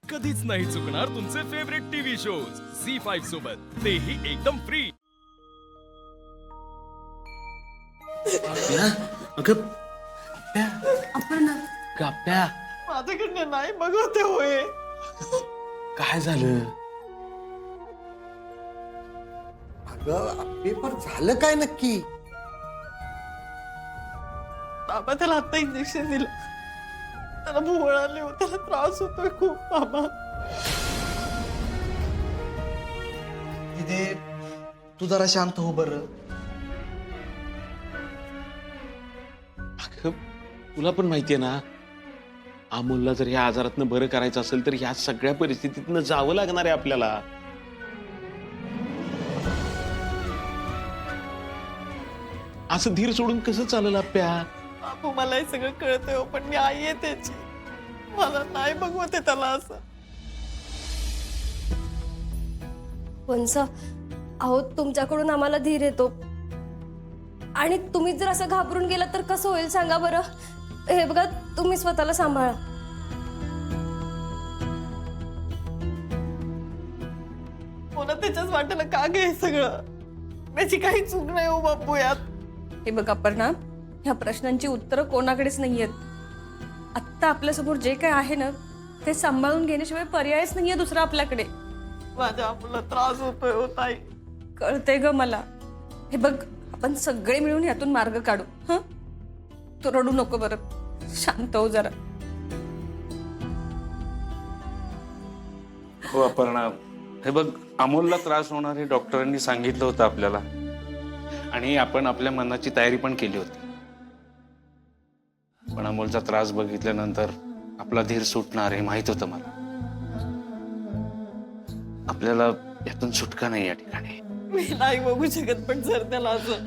कधीच नाही चुकणार तुमचे फेवरेट टीव्ही शोज झी5 सोबत, तेही एकदम फ्री. अगं अपर्णा, काप्या माझ्याकडनं नाही बघते होय. काय झालं? अगं पेपर झालं काय नक्की? बाबा त्याला आता इंजेक्शन दिलं, त्याला भुवळ आले हो, त्याला त्रास होतोय खूप बाबा. इथे तू जरा शांत हो बर. अगं तुला पण माहितीये ना, अमोलला जर ह्या आजारातनं बरं करायचं असेल तर ह्या सगळ्या परिस्थितीतनं जावं लागणार आहे आपल्याला. असं धीर सोडून कसं चालेल आप्या? बाबू मला हे सगळं कळतंय हो, पण मी आई आहे त्याची. मला नाही बघवते त्याला असं. वंस, अहो तुमच्याकडून आम्हाला धीर येतो, आणि तुम्ही जर असं घाबरून गेला तर कसं होईल सांगा बरं. हे बघा, तुम्ही स्वतःला सांभाळा. मला त्याच्याच वाटेला का गे हे सगळं? त्याची काही चूक नाही हो बापू यात. हे बघा अपर्णा, ह्या प्रश्नांची उत्तरं कोणाकडेच नाहीयेत. आत्ता आपल्यासमोर जे काय आहे ना, ते सांभाळून घेण्याशिवाय पर्यायच नाहीये दुसरा आपल्याकडे. माझ्या मुला त्रास होतोय हो ताई. कळतंय ग मला. हे बघ, आपण सगळे मिळून ह्यातून मार्ग काढू. हं, तू रडू नको बरं, शांत हो जरा. हो अपर्णा, हे बघ, अमोलला त्रास होणार हे डॉक्टरांनी सांगितलं होतं आपल्याला, आणि आपण आपल्या मनाची तयारी पण केली होती. पण अमोलचा त्रास बघितल्यानंतर आपला धीर सुटणार हे माहित होतं मला. आपल्याला यातून सुटका नाही या ठिकाणी. मी नाही बघू शकत, पण जर त्याला असं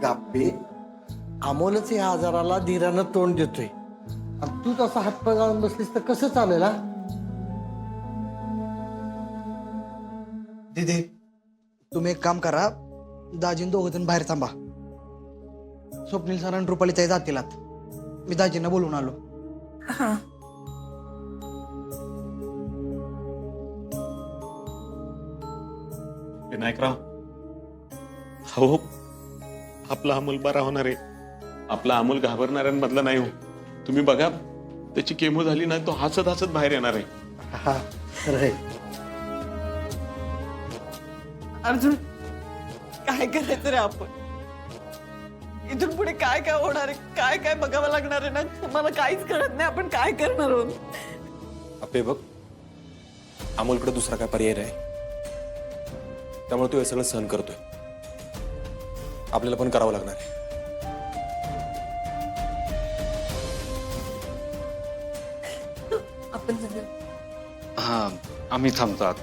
गाप्पे, अमोलच या आजाराला धीरानं तोंड देतोय, आणि तू तसा हातपाय गाळून बसलीस तर कसं चालेल? हा दीदी, तुम्ही एक काम करा, दाजीन दोघं जण बाहेर थांबा. स्वप्नील सर आणि रुपाली ताई जातील आत. मी दाजींना बोलून आलो. हा, विनायकराव, हो, आपला अमोल बरा होणार आहे. आपला अमोल घाबरणाऱ्यांमधला नाही हो. तुम्ही बघा, त्याची केमो झाली ना, तो हसत हसत बाहेर येणार आहे. हा रे. अर्जुन, काय करायचं रे आपण? इथून पुढे काय काय होणार आहे, काय काय बघावं लागणार आहे ना, मला काहीच कळत नाही. आपण काय करणार आहोत? आपे बघ, अमोलकडे दुसरा काय पर्याय नाही, त्यामुळे तू हे सगळं सहन करतोय. आपल्याला पण करावं लागणार आहे. आपण सगळं हा, आम्ही थांबतो आत.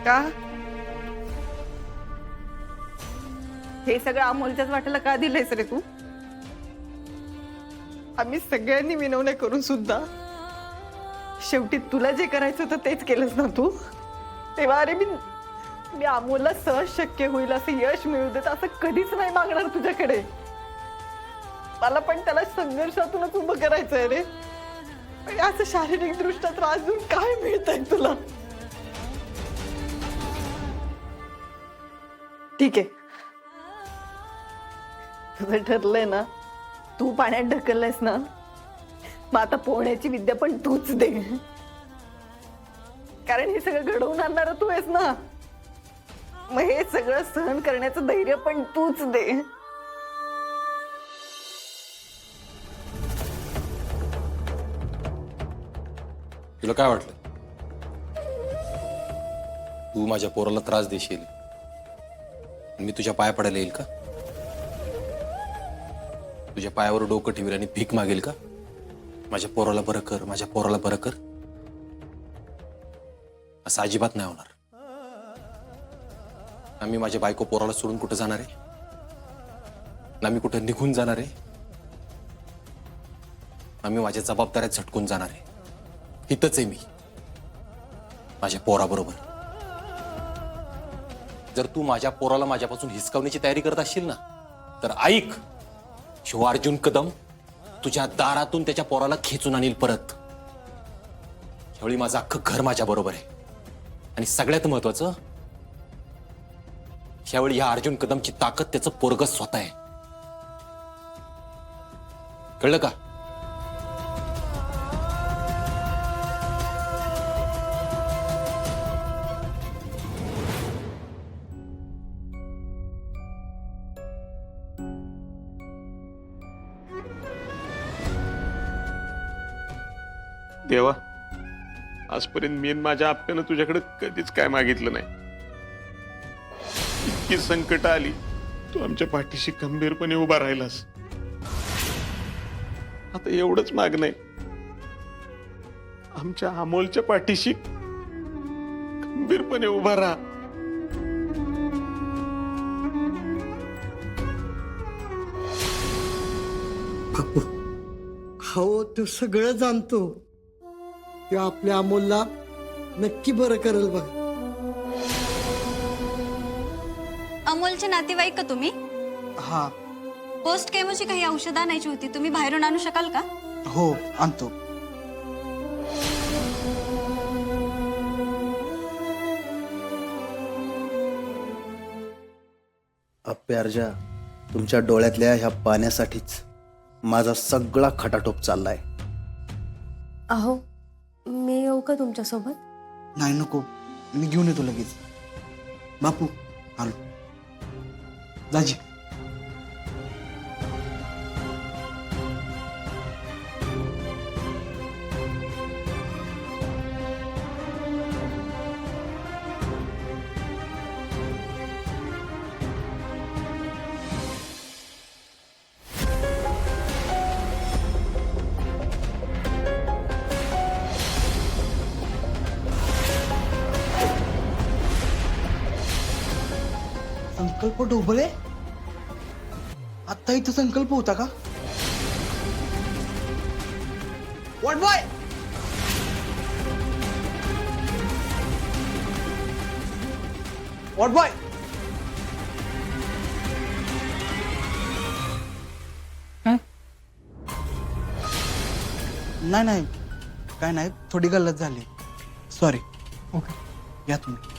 का हे सगळं अमोलच्याच वाटेला का दिलंयस रे तू? आम्ही सगळ्यांनी विनवण्या करून सुद्धा शेवटी तुला जे करायचं होतं तेच केलंस ना तू. तेव्हा अरे मी अमोलला सहज शक्य होईल असं यश मिळू देत असं कधीच नाही मागणार तुझ्याकडे. मला पण त्याला संघर्षातूनच उभं करायचंय रे. पण असं शारीरिक दृष्ट्या त्रास देऊन काय मिळतंय तुला? ठीक आहे, तुझं ठरलंय ना, तू पाण्यात ढकललंयस ना, मग आता पोहण्याची विद्या पण तूच दे. कारण हे सगळं घडवून आणणार तू आहेस ना, मग हे सगळं सहन करण्याचं धैर्य पण तूच दे. तुला काय वाटलं? तू माझ्या पोराला त्रास देशील, मी तुझ्या पाया पडायला येईल का? तुझ्या पायावर डोकं ठेवील आणि भीक मागेल का? माझ्या पोराला बरं कर, माझ्या पोराला बरं कर, असं अजिबात नाही होणार. ना मी माझ्या बायको पोराला सोडून कुठं जाणार आहे, ना मी कुठं निघून जाणार आहे, ना मी माझ्या जबाबदाऱ्यात झटकून जाणार आहे. इथंच आहे मी माझ्या पोराबरोबर. जर तू माझ्या पोराला माझ्यापासून हिसकावण्याची तयारी करत असशील ना, तर ऐक, शिव अर्जुन कदम तुझ्या दारातून त्याच्या पोराला खेचून आणील परत. यावेळी माझं अख्खं घर माझ्या बरोबर आहे. आणि सगळ्यात महत्वाचं, यावेळी या अर्जुन कदमची ताकद त्याचं पोरग स्वतः आहे. कळलं का? देवा, आजपर्यंत मी आणि माझ्या आप्यानं तुझ्याकडे कधीच काय मागितलं नाही. इतकी संकट आली, तू आमच्या पाठीशी खंबीरपणे उभा राहिलास. आता एवढंच मागणं आहे, आमच्या अमोलच्या पाठीशी खंबीरपणे उभा राहा. बापू, हो तो सगळं जाणतो. तो आपल्या अमोलला नक्की बरं करेल बघ. अमोलचे नातेवाईक का तुम्ही? हा. पोस्ट केमोची काही औषधं आणायची होती, तुम्ही बाहेरून आणू शकाल का? हो, आणतो. अप्प्यार्जा, तुमच्या डोळ्यातल्या ह्या पाण्यासाठीच माझा सगळा खटाटोप चाललाय. अहो, मी येऊ का तुमच्यासोबत? नाही, नको, मी घेऊन येतो लगेच. बापू, आलो. दाजी. संकल्प ढोबळे? आता इथं संकल्प होता का? What boy? What boy? नाही नाही, काय नाही, थोडी गल्लत झाली. सॉरी. ओके, या तुम्ही.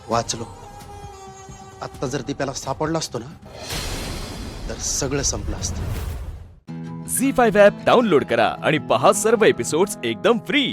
वाचलो. आत्ता जर दीप्याला सापडला असतो ना, तर सगळं संपलं असतं. झी5 ॲप डाउनलोड करा आणि पहा सर्व एपिसोड्स एकदम फ्री.